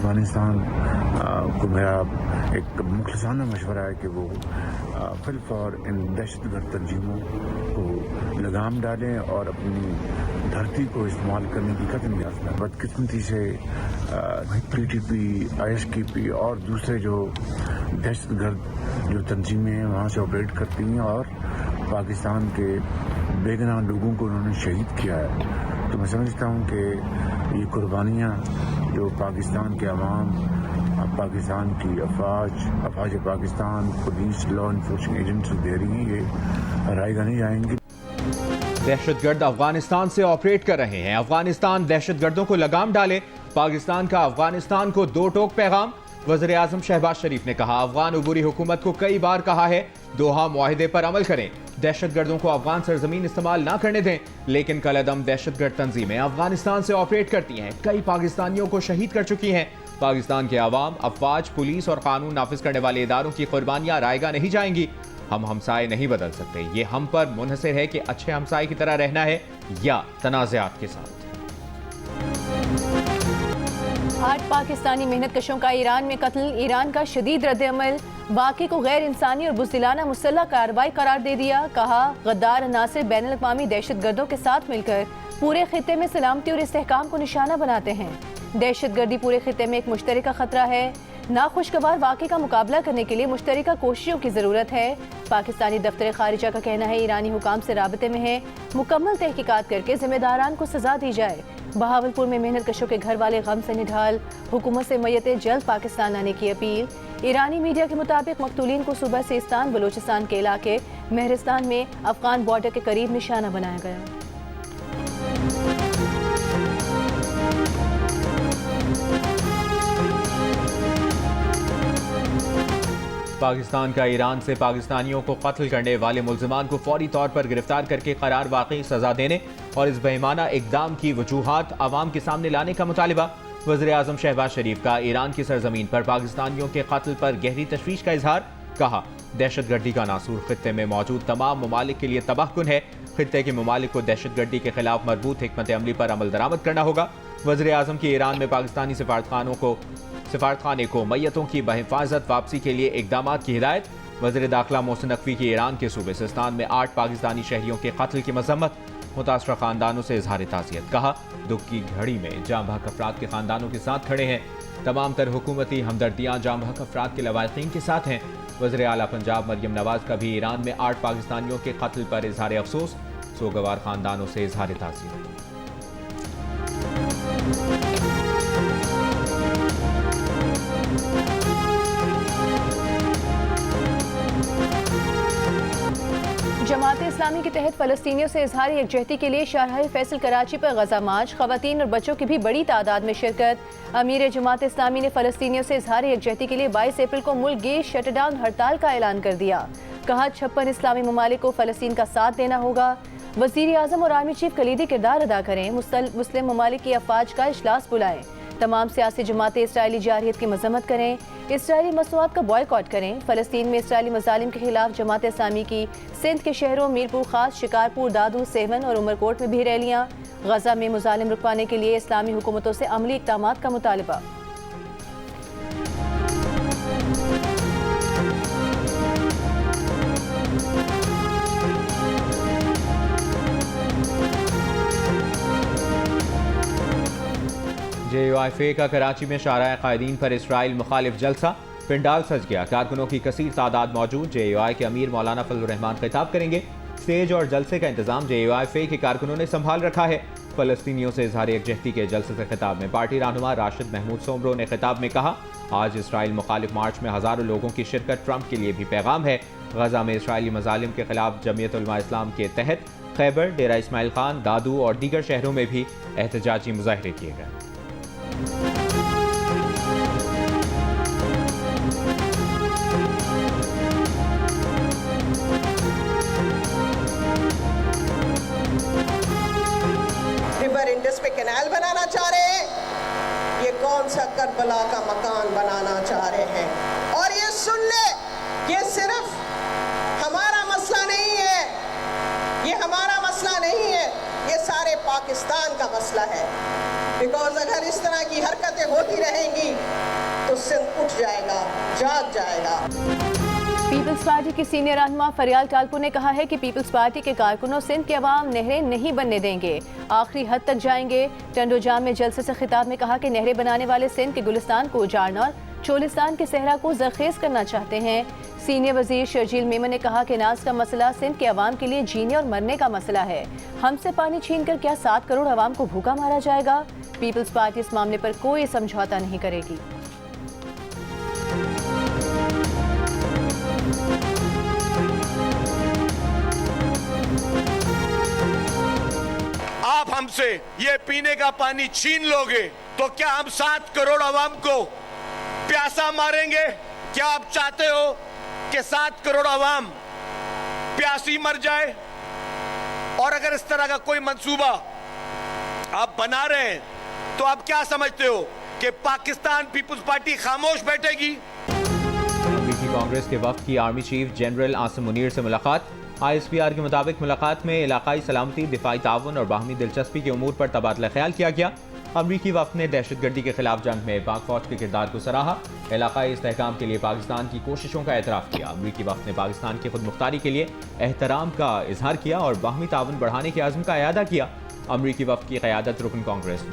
अफगानिस्तान को मेरा एक मुखलसाना मशवरा है कि वो फिल्फ और इन दहशतगर्द तंजीमों को लगाम डालें और अपनी धरती को इस्तेमाल करने की कदम याफ्ता। बदकिस्मती से PTP, ISKP और दूसरे जो दहशतगर्द जो तंजीमें हैं वहाँ से ऑपरेट करती हैं और पाकिस्तान के बेगुनाह लोगों को उन्होंने शहीद किया है। तो मैं समझता हूँ कि ये कुर्बानियाँ जो पाकिस्तान के अवाम, पाकिस्तान की अफवाज Pakistan, police, law enforcing agency दे रही हैं, ये रायगा नहीं जाएंगी। दहशतगर्द अफगानिस्तान से ऑपरेट कर रहे हैं, अफगानिस्तान दहशतगर्दों को लगाम डाले। पाकिस्तान का अफगानिस्तान को दो टोक पैगाम। वज़ीर आज़म शहबाज शरीफ ने कहा, अफगान उबूरी हुकूमत को कई बार कहा है दोहा मुआहिदे पर अमल करें, दहशतगर्दों को अफगान सरजमीन इस्तेमाल ना करने दें। लेकिन कलअदम दहशतगर्द तंजीमें अफगानिस्तान से ऑपरेट करती हैं, कई पाकिस्तानियों को शहीद कर चुकी हैं। पाकिस्तान के अवाम, अफवाज, पुलिस और कानून नाफिज करने वाले इदारों की कुर्बानियां रायगा नहीं जाएंगी। हम हमसाए नहीं बदल सकते, ये हम पर मुनहसर है कि अच्छे हमसाए की तरह रहना है या तनाज़ात के साथ। 8 पाकिस्तानी मेहनत कशों का ईरान में कत्ल, ईरान का शदीद रद्द-ए-अमल वाक़े को गैर इंसानी और बुज़दिलाना मुसल्लह कार्रवाई करार दे दिया। कहा, गद्दार अनासिर बैनुल अक़वामी दहशतगर्दों के साथ मिलकर पूरे खित्ते में सलामती और इस्तेहकाम को निशाना बनाते हैं। दहशतगर्दी पूरे खित्ते में एक मुश्तरका खतरा है। नाखुशगवार वाक़े का मुकाबला करने के लिए मुश्तरका कोशिशों की ज़रूरत है। पाकिस्तानी दफ्तर खारिजा का कहना है ईरानी हुकाम से राबते में है, मुकम्मल तहकीकात करके जिम्मेदारान को सजा दी जाए। बहावलपुर में मेहनत कशों के घर वाले गम से निढाल, हुकूमत से मैयतें जल्द पाकिस्तान आने की अपील। ईरानी मीडिया के मुताबिक मकतूलीन को सुबह सिस्तान बलोचिस्तान के इलाके महरिस्तान में अफगान बॉर्डर के करीब निशाना बनाया गया। पाकिस्तान का ईरान से पाकिस्तानियों को कत्ल करने वाले मुल्ज़िमान को फौरी तौर पर गिरफ्तार करके करार वाकई सजा देने और इस बेईमाना इक़दाम की वजूहात आवाम के सामने लाने का मुतालिबा। वज़ीर आज़म शहबाज शरीफ का ईरान की सरजमीन पर पाकिस्तानियों के कत्ल पर गहरी तशवीश का इजहार। कहा, दहशतगर्दी का नासूर खित्ते में मौजूद तमाम ममालिक के लिए तबाहकुन है। खित्ते के ममालिक को दहशतगर्दी के खिलाफ मरबूत हिकमत अमली पर अमल दरामद करना होगा। वज़ीर आज़म की ईरान में पाकिस्तानी सिफारतखाने को मैयतों की बहिफाजत वापसी के लिए इक़दामात की हिदायत। वज़ीर दाखिला मोहसिन नकवी की ईरान के सूबे सिस्तान में 8 पाकिस्तानी शहरियों के कत्ल की मज़म्मत। मुतासरा खानदानों से इजहार ताज़ियत। कहा, दुख की घड़ी में जाँ बहक अफराद के खानदानों के साथ खड़े हैं। तमाम तर हुकूमती हमदर्दियाँ जाँ बहक अफराद के लवाहिकीन के साथ हैं। वज़ीर आला पंजाब मरियम नवाज का भी ईरान में 8 पाकिस्तानियों के कत्ल पर इजहार अफसोस। सोगवार खानदानों से इजहार ताज़ियत। जमात इस्लामी के तहत फ़लस्तीनियों से इजहार यकजहती के लिए शाहराह फैसल कराची पर गज़ा मार्च, ख़वातीन और बच्चों की भी बड़ी तादाद में शिरकत। अमीर जमात इस्लामी ने फ़लस्तीनियों से इजहार यकजहती के लिए 22 अप्रैल को मुल्क गे शटडाउन हड़ताल का ऐलान कर दिया। कहा, 56 इस्लामी ममालिक को फ़लस्तीन का साथ देना होगा। वज़ीर आज़म और आर्मी चीफ कलीदी किरदार अदा करें। मुस्लिम ममालिक की अफवाज का इजलास बुलाएं। तमाम सियासी जमातें इसराइली जारहियत की मजम्मत करें। इसराइली मसनूआत का बॉयकॉट करें। फ़लस्तीन में इसराइली मज़ालिम के खिलाफ जमात इस्लामी की सिंध के शहरों मीरपुर खास, शिकारपुर, दादू, सेवन और उमरकोट में भी रैलियाँ। गज़ा में मुजालिम रुकवाने के लिए इस्लामी हुकूमतों से अमली इक़दामात का मुतालिबा। JUIFA का कराची में शाहराह कायदीन पर इसराइल मुखालिफ जलसा, पिंडाल सज गया, कारकुनों की कसीर तादाद मौजूद। JUI के अमीर मौलाना फजलुर रहमान खिताब करेंगे। स्टेज और जलसे का इंतजाम JUIFA के कारकुनों ने संभाल रखा है। फ़लस्तीनियों से इजहार यकजहती के जलसे से खिताब में पार्टी रहनुमा राशिद महमूद सोमरो ने खिताब में कहा, आज इसराइल मुखालिफ मार्च में हज़ारों लोगों की शिरकत ट्रंप के लिए भी पैगाम है। गज़ा में इसराइली मज़ालिम के खिलाफ जमीयत उलमा इस्लाम के तहत खैबर, डेरा इस्माइल खान, दादू और दीगर शहरों में भी एहतजाजी मुजाहरे किए गए। रिवर इंडस पे कैनाल बनाना चाह रहे हैं, ये कौन सा करबला का मकान बनाना चाह रहे हैं। और ये सुन ले, ये सिर्फ हमारा मसला नहीं है, ये हमारा मसला नहीं है, ये सारे पाकिस्तान का मसला है। बिकॉज अगर इस तरह की हरकतें होती रहेंगी तो सिंध उठ जाएगा, जाग जाएगा। पीपल्स पार्टी की सीनियर रहनुमा फरियाल टालपू ने कहा है कि पीपल्स पार्टी के कारकुनों सिंध के अवाम नहरें नहीं बनने देंगे, आखिरी हद तक जाएंगे। टंडोजाम में जलसे से खिताब में कहा कि नहरें बनाने वाले सिंध के गुलिस्तान को उजाड़ना और चोलिस्तान के सहरा को जरखेज करना चाहते हैं। सीनियर वजीर शर्जील मेमन ने कहा कि नाज का मसला सिंध के अवाम के लिए जीने और मरने का मसला है। हमसे पानी छीन कर क्या 7 करोड़ अवाम को भूखा मारा जाएगा? पीपल्स पार्टी इस मामले पर कोई समझौता नहीं करेगी। आप हमसे ये पीने का पानी छीन लोगे तो क्या हम 7 करोड़ अवाम को प्यासा मारेंगे? क्या आप चाहते हो कि 7 करोड़ अवाम प्यासी मर जाए? और अगर इस तरह का कोई मंसूबा आप बना रहे हैं तो आप क्या समझते हो कि पाकिस्तान पीपुल्स पार्टी खामोश बैठेगी? अमरीकी कांग्रेस के वफ्द की army chief general Asim Munir से मुलाकात। ISPR के मुताबिक मुलाकात में इलाकाई सलामती, दिफाई ताउन और बाहमी दिलचस्पी के उमूर पर तबादला ख्याल किया गया। अमरीकी वफ्द ने दहशतगर्दी के खिलाफ जंग में पाक फौज के किरदार को सराहा, इलाकाई इस्तेहकाम के लिए पाकिस्तान की कोशिशों का एतराफ़ किया। अमरीकी वफ्द ने पाकिस्तान की खुद मुख्तारी के लिए एहतराम का इजहार किया और बाहमी ताउन बढ़ाने के आज़म का इयादा किया। अमरीकी वफ्द की क़यादत रुकन कांग्रेस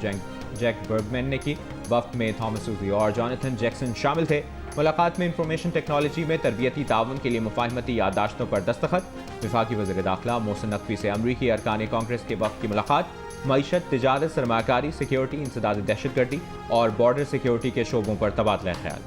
जैक बर्गमैन ने की। वफ्द में थॉमस सूजी और जॉनथन जैक्सन शामिल थे। मुलाकात में इंफॉर्मेशन टेक्नोलॉजी में तरबियती ताउन के लिए मुफाहमती यादाश्तों पर दस्तखत। वफाकी वज़ीर दाखिला मोहसिन नकवी से अमरीकी अरकान कांग्रेस के वफ्द की मुलाकात। मईशत, तिजारत, सरमाकारी, सिक्योरिटी, इंसदाद दहशतगर्दी और बॉर्डर सिक्योरिटी के शोबों पर तबादला ख्याल।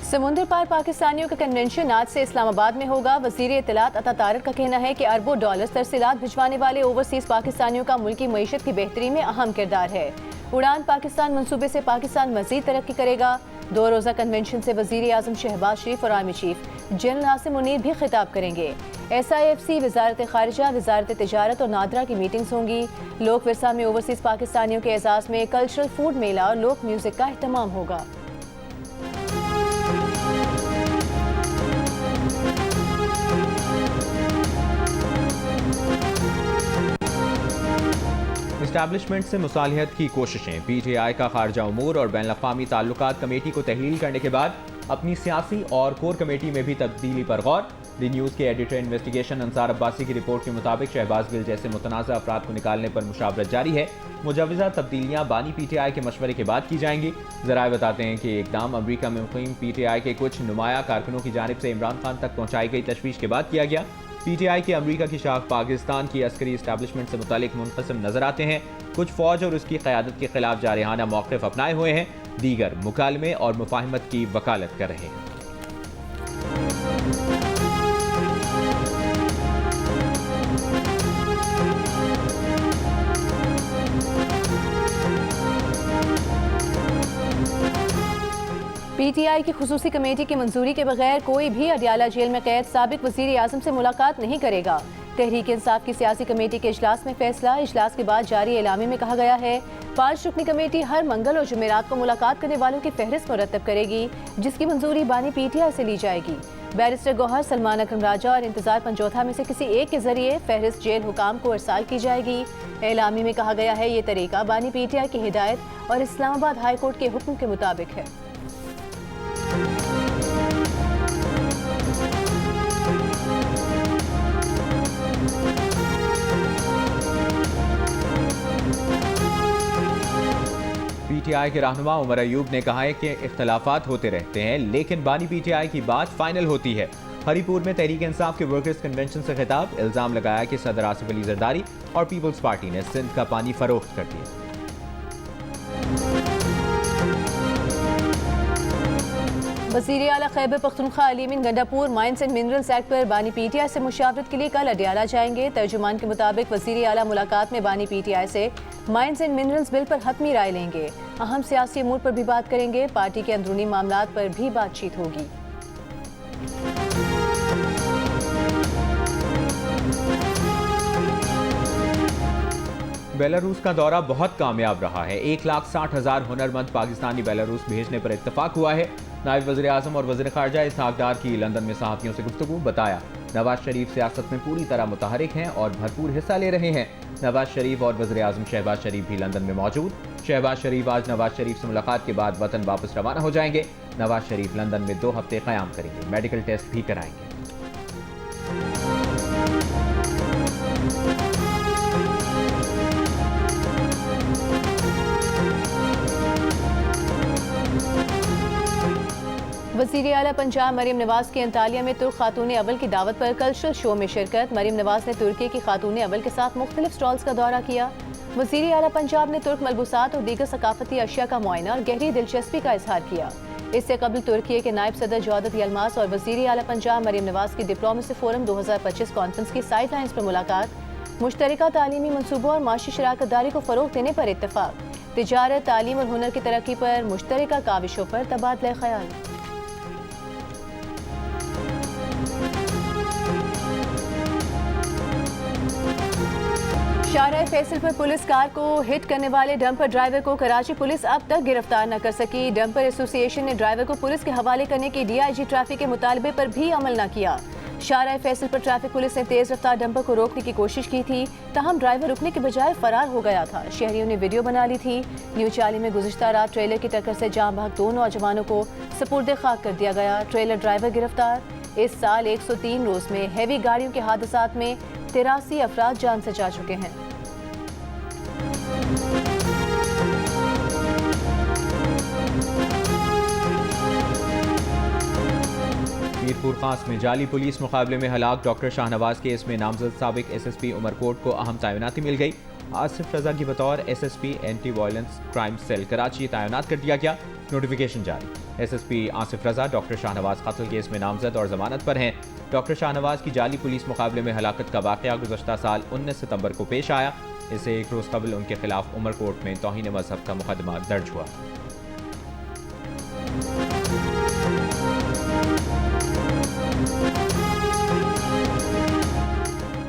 समुद्र पार पाकिस्तानियों का कन्वेंशन आज से इस्लामाबाद में होगा। वज़ीर इत्तलात अता तारिक का कहना है कि अरबों डॉलर्स तरसीलात भिजवाने वाले ओवरसीज पाकिस्तानियों का मुल्की मईशत की बेहतरी में अहम किरदार है। उड़ान पाकिस्तान मंसूबे से पाकिस्तान मजीद तरक्की करेगा। 2 रोज़ा कन्वेंशन से वज़ीर आज़म शहबाज शरीफ और army chief general Asim Munir भी खिताब करेंगे। SIFC, वजारत खारिजा, वजारत तिजारत और नादरा की मीटिंग्स होंगी। लोक विरसा में ओवरसीज पाकिस्तानियों के एजाज़ में कल्चरल फूड मेला और लोक म्यूजिक का एहतमाम होगा। इस्टेब्लिशमेंट से मुसालिहत की कोशिशें। PTI का खारजा उमूर और बैनुल-अक़वामी ताल्लुकात कमेटी को तहलील करने के बाद अपनी सियासी और कोर कमेटी में भी तब्दीली पर गौर। दी न्यूज़ के एडिटर इन्वेस्टिगेशन अंसार अब्बासी की रिपोर्ट के मुताबिक शहबाज गिल जैसे मुतनाज़ा अफराद को निकालने पर मुशावरत जारी है। मुजव्वज़ा तब्दीलियाँ बानी PTI के मशवरे के बाद की जाएंगी। ज़राए बताते हैं कि इक़दाम अमरीका में मुक़ीम PTI के कुछ नुमाया कारकुनों की जानिब से इमरान खान तक पहुँचाई गई तशवीश के बाद किया गया। PTI की अमरीका की शाख पाकिस्तान की अस्करी इस्टेब्लिशमेंट से मुतालिक मुनक़सिम नजर आते हैं। कुछ फौज और उसकी क़यादत के खिलाफ जारहाना मौक़िफ़ अपनाए हुए हैं, दीगर मुकालमे और मुफाहमत की वकालत कर रहे हैं। PTI की खुसूसी कमेटी की मंजूरी के बगैर कोई भी अडियाला जेल में कैद साबिक वज़ीर आज़म से मुलाकात नहीं करेगा। तहरीक इंसाफ की सियासी कमेटी के इजलास में फैसला। इजलास के बाद जारी एलामे में कहा गया है 5 रुकनी कमेटी हर मंगल और जुमेरात को मुलाकात करने वालों की फहरिस्त मुरतब करेगी, जिसकी मंजूरी बानी PTI से ली जाएगी। बैरिस्टर गौहर, सलमान अकरम राजा और इंतजार पंजोथा में से किसी एक के जरिए फहरिस्त जेल हुकाम को इरसाल की जाएगी। एलामी में कहा गया है ये तरीका बानी PTI की हिदायत और इस्लामाबाद हाई कोर्ट के हुक्म के मुताबिक है। PTI के रहनुमा उमर अयूब ने कहा है कि इख्तलाफात होते रहते हैं, लेकिन बानी PTI की बात फाइनल होती है। हरीपुर में तहरीक इंसाफ के वर्कर्स कन्वेंशन से खिताब। इल्जाम लगाया कि सदर आसिफ अली जरदारी और पीपल्स पार्टी ने सिंध का पानी फरोख्त कर दिया। वज़ीर आला Khyber Pakhtunkhwa Ali Amin Gandapur mines and minerals act पर बानी PTI से मुशावरत के लिए कल अडियाला जाएंगे। तर्जुमान के मुताबिक वज़ीर आला मुलाकात में बानी PTI से माइंस एंड मिनरल्स बिल पर हतमी राय लेंगे। अहम सियासी अमूर पर भी बात करेंगे। पार्टी के अंदरूनी मामलात पर भी बातचीत होगी। बेलारूस का दौरा बहुत कामयाब रहा है। 1,60,000 हुनरमंद पाकिस्तानी बेलारूस भेजने पर इत्तफाक हुआ है। नायब वज़ीर आज़म और वज़ीर ख़ारजा इसहाक़ डार की लंदन में सहाफ़ियों से गुफ्तगू। बताया नवाज शरीफ सियासत में पूरी तरह मुतहरिक हैं और भरपूर हिस्सा ले रहे हैं। नवाज शरीफ और वज़ीर आज़म शहबाज शरीफ भी लंदन में मौजूद। शहबाज शरीफ आज नवाज शरीफ से मुलाकात के बाद वतन वापस रवाना हो जाएंगे। नवाज शरीफ लंदन में 2 हफ्ते क़याम करेंगे। मेडिकल टेस्ट भी कराएंगे। वज़ीर आला पंजाब मरीम नवाज की अंतालिया में तुर्क खातून अव्वल की दावत पर कल्चरल शो में शिरकत। मरीम नवाज ने तुर्की की खातून अव्वल के साथ मुख्तलिफ स्टॉल्स का दौरा किया। वज़ीर आला पंजाब ने तुर्क मलबूसात और दीगर सकाफती अशिया का मुआयना और गहरी दिलचस्पी का इजहार किया। इससे कबल तुर्की के नायब सदर जौदत यलमास और वज़ीर आला पंजाब मरीम नवाज की डिप्लोमेसी फोरम 2025 कॉन्फ्रेंस की साइड लाइन्स पर मुलाकात। मुश्तरका तालीमी मनसूबों और माशी शराकतदारी को फ़रोग़ देने पर इत्तफाक। तिजारत, तालीम और हुनर की तरक्की पर मुश्तरका काविशों पर तबादला ख्याल। शाहराह फैसल पर पुलिस कार को हिट करने वाले डंपर ड्राइवर को कराची पुलिस अब तक गिरफ्तार न कर सकी। डंपर एसोसिएशन ने ड्राइवर को पुलिस के हवाले करने के DIG ट्रैफिक के मुतालबे पर भी अमल न किया। शाहराह फैसल पर ट्रैफिक पुलिस ने तेज रफ्तार डंपर को रोकने की कोशिश की थी, तहम ड्राइवर रुकने के बजाय फरार हो गया था। शहरियों ने वीडियो बना ली थी। न्यू चाली में गुज़िश्ता रात ट्रेलर की टक्कर से जाँ बहक 2 नौजवानों को सपुर्दे खाक कर दिया गया। ट्रेलर ड्राइवर गिरफ्तार। इस साल 103 रोज में हैवी गाड़ियों के हादसात में 83 अफराद जान से जा चुके हैं। मीरपुर खास में जाली पुलिस मुकाबले में हलाक डॉक्टर शाहनवाज केस में नामजद साबिक SSP उमरकोट को अहम तैनाती मिल गई। आसिफ रजा की बतौर SSP anti violence crime cell Karachi तैनात कर दिया गया। नोटिफिकेशन जारी। SSP आसिफ रजा डॉक्टर शाहनवाज कत्ल केस में नामजद और जमानत पर हैं। डॉक्टर शाहनवाज की जाली पुलिस मुकाबले में हलाकत का वाक़या गुज़श्ता साल 19 सितंबर को पेश आया। इससे एक रोज़ कबल उनके खिलाफ उमरकोट में तौहीन मजहब का मुकदमा दर्ज हुआ।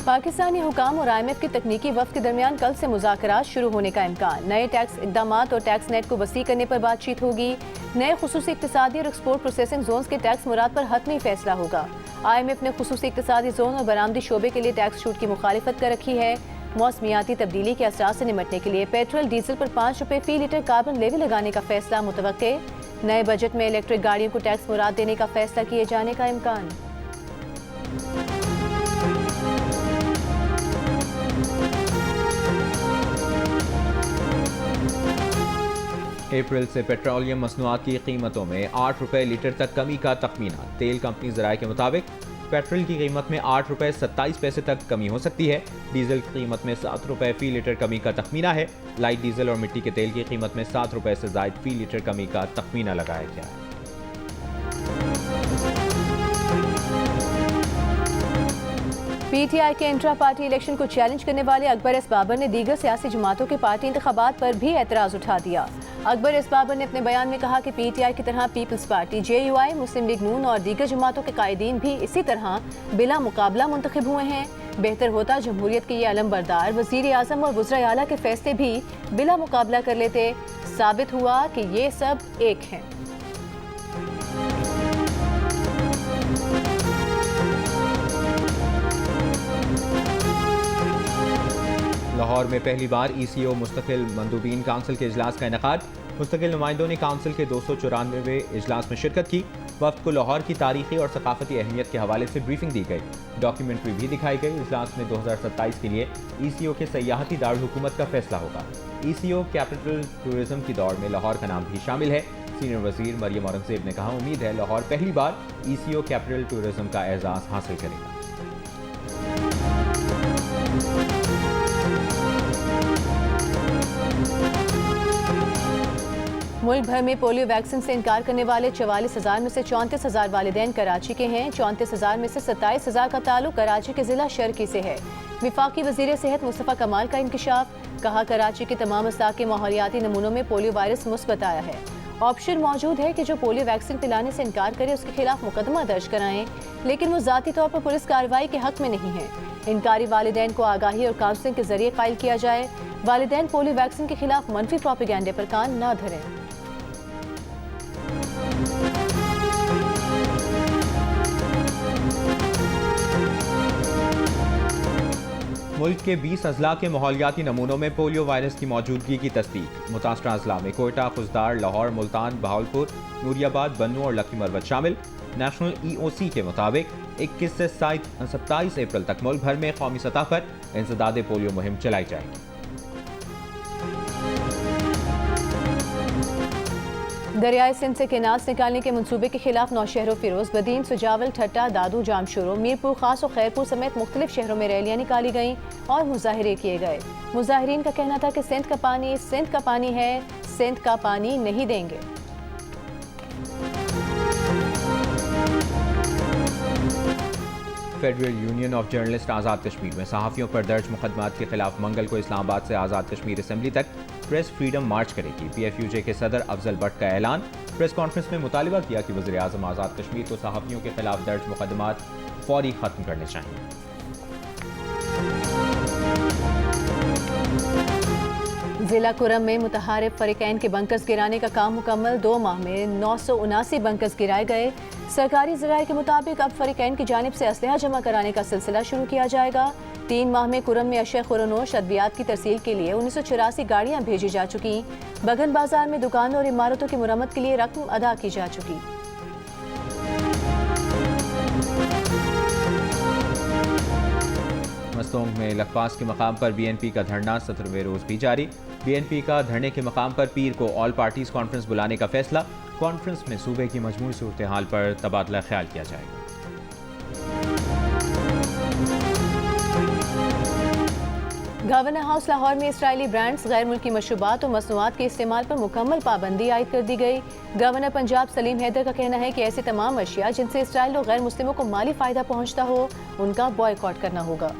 पाकिस्तानी हुकाम और IMF की तकनीकी वफ़द के दरमियान कल से मुज़ाकरात शुरू होने का इम्कान। नए टैक्स इक़दामात और टैक्स नेट को वसी करने पर बातचीत होगी। नए खुसूसी इक़्तिसादी और एक्सपोर्ट प्रोसेसिंग जोन्स के टैक्स मुराद पर हतमी फैसला होगा। IMF ने खुसूसी इक़्तिसादी जोन और बरामदी शोबे के लिए टैक्स छूट की मुखालिफत कर रखी है। मौसमियाती तब्दीली के असरात से निमटने के लिए पेट्रोल डीजल पर 5 रुपये फी लीटर कार्बन लेवी लगाने का फैसला मुतवक्के। नए बजट में इलेक्ट्रिक गाड़ियों को टैक्स मुराद देने का फैसला किए जाने का इम्कान। अप्रैल से पेट्रोलियम मसनूआत की कीमतों में 8 रुपये लीटर तक कमी का तखमीना। तेल कंपनी ज़राए के मुताबिक पेट्रोल की कीमत में 8 रुपये 27 पैसे तक कमी हो सकती है। डीजल की कीमत में 7 रुपये फी लीटर कमी का तखमीना है। लाइट डीजल और मिट्टी के तेल की कीमत में 7 रुपये से ज़ायद फी लीटर कमी का तखमीना लगाया गया है। PTI के इंट्रा पार्टी इलेक्शन को चैलेंज करने वाले अकबर एस बाबर ने दीगर सियासी जमातों के पार्टी इंतखाबात पर भी एतराज़ उठा दिया। अकबर एस बाबर ने अपने बयान में कहा कि PTI की तरह पीपल्स पार्टी, JUI, मुस्लिम लीग नून और दीगर जमातों के कायदीन भी इसी तरह बिला मुकाबला मुंतखब हुए हैं। बेहतर होता जमहूरियत के ये अलमबरदार वज़ीर आज़म और वज़राए आला के फैसले भी बिला मुकाबला कर लेते। साबित हुआ कि ये सब एक हैं। लाहौर में पहली बार ECO मुस्तकिल मंदूबीन काउंसिल के इजलास का इनेकाद। मुस्तकिल नुमाइंदों ने काउंसिल के 294वें इजलास में शिरकत की। वफ्द को लाहौर की तारीखी और सकाफती अहमियत के हवाले से ब्रीफिंग दी गई। डॉक्यूमेंट्री भी दिखाई गई। इजलास में 2027 के लिए ECO के सयाहती दारुल हुकूमत का फैसला होगा। ECO कैपिटल टूरिज्म की दौड़ में लाहौर का नाम भी शामिल है। सीनियर वजीर मरियम औरंगजेब ने कहा, उम्मीद है लाहौर पहली बार ECO कैपिटल टूरिज्म का एजाज़ हासिल करेगा। मुल्क भर में पोलियो वैक्सीन से इनकार करने वाले 44,000 में से 34,000 वालिदैन कराची के हैं। 34,000 में से 27,000 का ताल्लुक कराची के जिला शर्की से है। विफाकी वजीर सेहत मुस्तफ़ा कमाल का इंकशाफ। कहा, कराची के तमाम असाक के माहौलियाती नमूनों में पोलियो वायरस मुस्बत आया है। ऑप्शन मौजूद है कि जो पोलियो वैक्सीन पिलाने से इनकार करे उसके खिलाफ मुकदमा दर्ज कराएं, लेकिन वो ज़ाती तौर पर पुलिस कार्रवाई के हक में नहीं है। इनकारी वालिदैन को आगाही और काउंसलिंग के जरिए कायल किया जाए। वालिदैन पोलियो वैक्सीन के खिलाफ मनफी प्रोपेगेंडे पर कान न धरें। मुल्क के 20 अजला के माहौलियाती नमूनों में पोलियो वायरस की मौजूदगी की तस्दीक। मुतासरा अजला में कोयटा, खुजदार, लाहौर, मुल्तान, बहावलपुर, नूरियाबाद, बन्नू और लकी मरवत शामिल। नेशनल EOC के मुताबिक 21 से 27 अप्रैल तक मुल्क भर में कौमी सतह पर इंसदाद पोलियो मुहिम चलाई जाएगी। दरियाए सिंध से केनास निकालने के मंसूबे के खिलाफ नौशहरों फिरोज, बदीन, सुजावल, ठट्टा, दादू, जामशोरो, मीरपुर खास और खैरपुर समेत मुख्तलिफ शहरों में रैलियां निकाली गईं और मुजाहिरे किए गए। मुजाहिरीन का कहना था कि सिंध का पानी है, सिंध का पानी नहीं देंगे। Federal union of journalist Azad Kashmir में सहाफ़ियों पर दर्ज मुकदमात के खिलाफ मंगल को इस्लामाबाद से आज़ाद कश्मीर असम्बली तक प्रेस फ्रीडम मार्च करेगी। PFUJ के सदर अफजल भट्ट का ऐलान। प्रेस कॉन्फ्रेंस में मुतालिबा किया कि वज़ीर आज़म आज़ाद कश्मीर को सहाफ़ियों के खिलाफ दर्ज मुकदमात फौरी ख़त्म करने चाहिए। जिला कुरम में मुतहारिब फरीकैन के बंकर्स गिराने का काम मुकम्मल। 2 माह में 979 बंकर्स गिराए गए। सरकारी ज़राए के मुताबिक अब फरीकैन की जानिब से असलहा जमा कराने का सिलसिला शुरू किया जाएगा। 3 माह में कुरम में अशया खुरनोश अद्वियात की तरसील के लिए 1984 गाड़ियाँ भेजी जा चुकी। बगन बाजार में दुकानों और इमारतों की मुरम्मत के लिए रकम अदा की जा चुकी। मस्तोंग में लखपास के मकाम पर BNP का धरना 17वें रोज भी जारी। BNP का धरने के मकाम पर पीर को ऑल पार्टीज कॉन्फ्रेंस बुलाने का फैसला। कॉन्फ्रेंस में सूबे की मजमूई सूरत हाल पर तबादला ख्याल किया जाएगा। गवर्नर हाउस लाहौर में इसराइली ब्रांड्स, गैर मुल्की मशरूबात और मसनूआत के इस्तेमाल पर मुकम्मल पाबंदी आयद कर दी गई। गवर्नर पंजाब सलीम हैदर का कहना है कि ऐसी तमाम अशिया जिनसे इसराइल और गैर मुस्लिमों को माली फ़ायदा पहुँचता हो उनका बॉयकॉट करना होगा।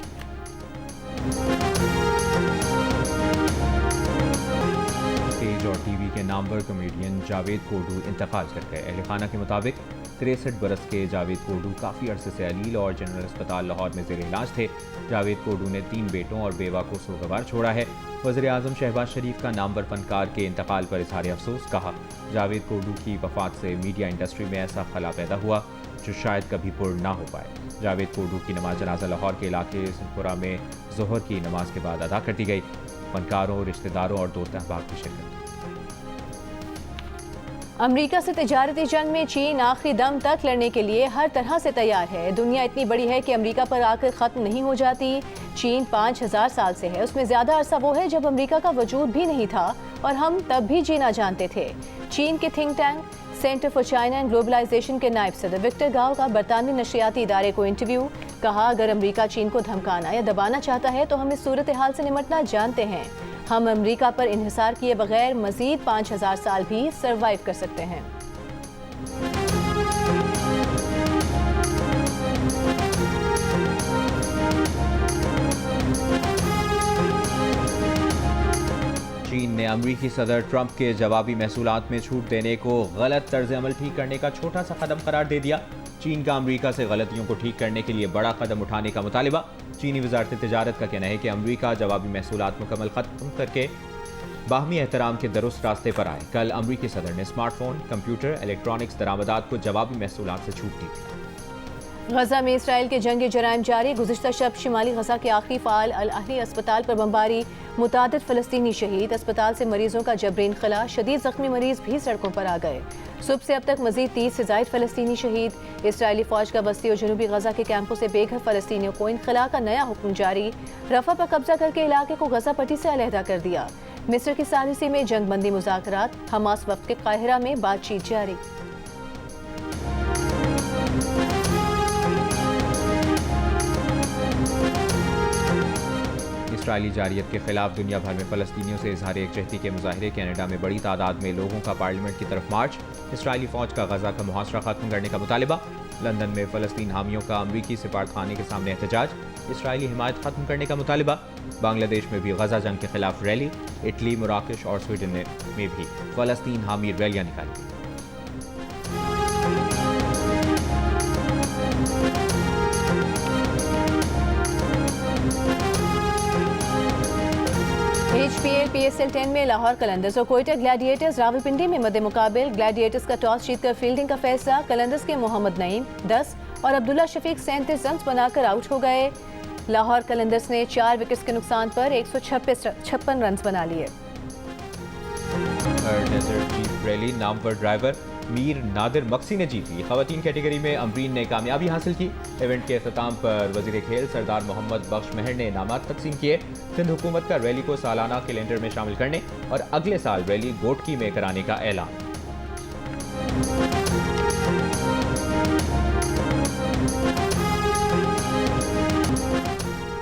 स्टेज और TV के नामवर कॉमेडियन जावेद कोडू इंतकाल कर गए। अहल खाना के मुताबिक 63 बरस के जावेद कोडू काफ़ी अरसे से अलील और जनरल अस्पताल लाहौर में ज़ेर इलाज थे। जावेद कोडू ने 3 बेटों और बेवा को सोगवार छोड़ा है। वज़ीर आज़म शहबाज शरीफ का नामवर फनकार के इंतकाल पर इज़हार अफसोस। कहा, जावेद कोडू की वफ़ात से मीडिया इंडस्ट्री में ऐसा खला पैदा हुआ जो शायद कभी पुर ना हो पाए। जावेद कोडू की नमाज जनाजा लाहौर के इलाके सिंहपुरा में ज़ोहर की नमाज के बाद अदा कर दी गई। फनकारों, रिश्तेदारों और दोस्त अहबाब की शिरकत। अमेरिका से तिजारती जंग में चीन आखिरी दम तक लड़ने के लिए हर तरह से तैयार है। दुनिया इतनी बड़ी है कि अमेरिका पर आकर ख़त्म नहीं हो जाती। चीन 5000 साल से है, उसमें ज़्यादा अरसा वो है जब अमेरिका का वजूद भी नहीं था और हम तब भी जीना जानते थे। चीन के think tank centre for China and globalisation के नायब सदर विक्टर गाओ का बरतानवी नशरियाती इदारे को इंटरव्यू। कहा, अगर अमेरिका चीन को धमकाना या दबाना चाहता है तो हम इस सूरत हाल से निमटना जानते हैं। हम अमेरिका पर इन्हिसार किए बगैर मजीद 5000 साल भी सर्वाइव कर सकते हैं। चीन ने अमरीकी सदर ट्रंप के जवाबी महसूलात में छूट देने को गलत तर्ज अमल ठीक करने का छोटा सा कदम करार दे दिया। चीन का अमरीका से गलतियों को ठीक करने के लिए बड़ा कदम उठाने का मुतालिबा। चीनी वजारत तिजारत का कहना है कि अमरीका जवाबी महसूलात मुकम्मल ख़त्म करके बाहमी एहतराम के दुरुस्त रास्ते पर आए। कल अमरीकी सदर ने स्मार्टफोन, कंप्यूटर, इलेक्ट्रॉनिक्स दरामदात को जवाबी महसूलात से छूट दी थी। गजा में इसराइल के जंगी जराइम जारी। गुज़िश्ता शब शिमाली गजा के आखिरी फ़ाल अल अहली अस्पताल पर बमबारी, मुतादिद फ़लस्तीनी शहीद। अस्पताल से मरीजों का जबरीन खला, शदीद ज़ख्मी मरीज भी सड़कों पर आ गए। सुबह से अब तक मजीद 30 से ज़ायद फ़लस्तीनी शहीद। इसराइली फ़ौज का बस्ती और जनूबी गजा के कैंपों से बेघर फ़लस्तीनियों को इनखला का नया हुक्म जारी। रफ़ा पर कब्जा करके इलाके को गजा पट्टी से अलहदा कर दिया। मिस्र की सालिसी में जंगबंदी मुज़ाकरात, हमास वफ़द के काहिरा में बातचीत जारी। इसराइली जारियत के खिलाफ दुनिया भर में फ़लस्तीनियों से इजहार यकजहती के मुजाहरे। कनाडा में बड़ी तादाद में लोगों का पार्लियामेंट की तरफ मार्च। इसराइली फ़ौज का गजा का मुहासरा ख़त्म करने का मुतालिबा। लंदन में फ़लस्तीन हामियों का अमरीकी सिफारतखाने के सामने एहतजाज। इसराइली हिमायत खत्म करने का मुतालिबा। बांग्लादेश में भी गजा जंग के खिलाफ रैली। इटली, मराकश और स्वीडन में भी फलस्तीन हामी रैलियां निकाली। HPL PSL 10 में लाहौर कलंदर्स और कोयटा ग्लैडिएटर्स रावलपिंडी में मद्दे मुकाबिल। ग्लैडिएटर्स का टॉस जीतकर फील्डिंग का फैसला। कलंदर्स के मोहम्मद नईम 10 और अब्दुल्ला शफीक 37 रन बनाकर आउट हो गए। लाहौर कलंदर्स ने 4 विकेट्स के नुकसान पर 156 रन बना लिए। डेजर्ट जीप रैली नामवर ड्राइवर मीर नादिर मक्सी ने जीती। खवातीन कैटेगरी में अमरीन ने कामयाबी हासिल की। इवेंट के अख्ताम पर वजीर खेल सरदार मोहम्मद बख्श महर ने इनामात तकसीम किए। सिंध हुकूमत का रैली को सालाना कैलेंडर में शामिल करने और अगले साल रैली गोटकी में कराने का ऐलान।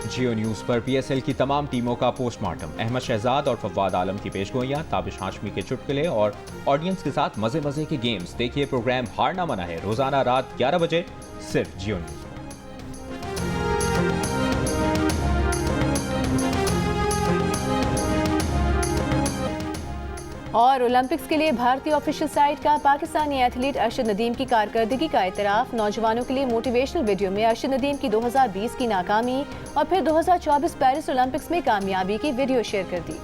जियो न्यूज़ पर PSL की तमाम टीमों का पोस्टमार्टम। अहमद शहजाद और फवाद आलम की पेशगोइयां, ताबिश हाशमी के चुटकुले और ऑडियंस के साथ मजे मजे के गेम्स। देखिए प्रोग्राम हार ना मना है रोजाना रात 11 बजे सिर्फ जियो न्यूज़। और ओलंपिक्स के लिए भारतीय ऑफिशियल साइट का पाकिस्तानी एथलीट अरशद नदीम की कारकर्दगी का एतराफ। नौजवानों के लिए मोटिवेशनल वीडियो में अरशद नदीम की 2020 की नाकामी और फिर 2024 पेरिस ओलंपिक्स में कामयाबी की वीडियो शेयर कर दी।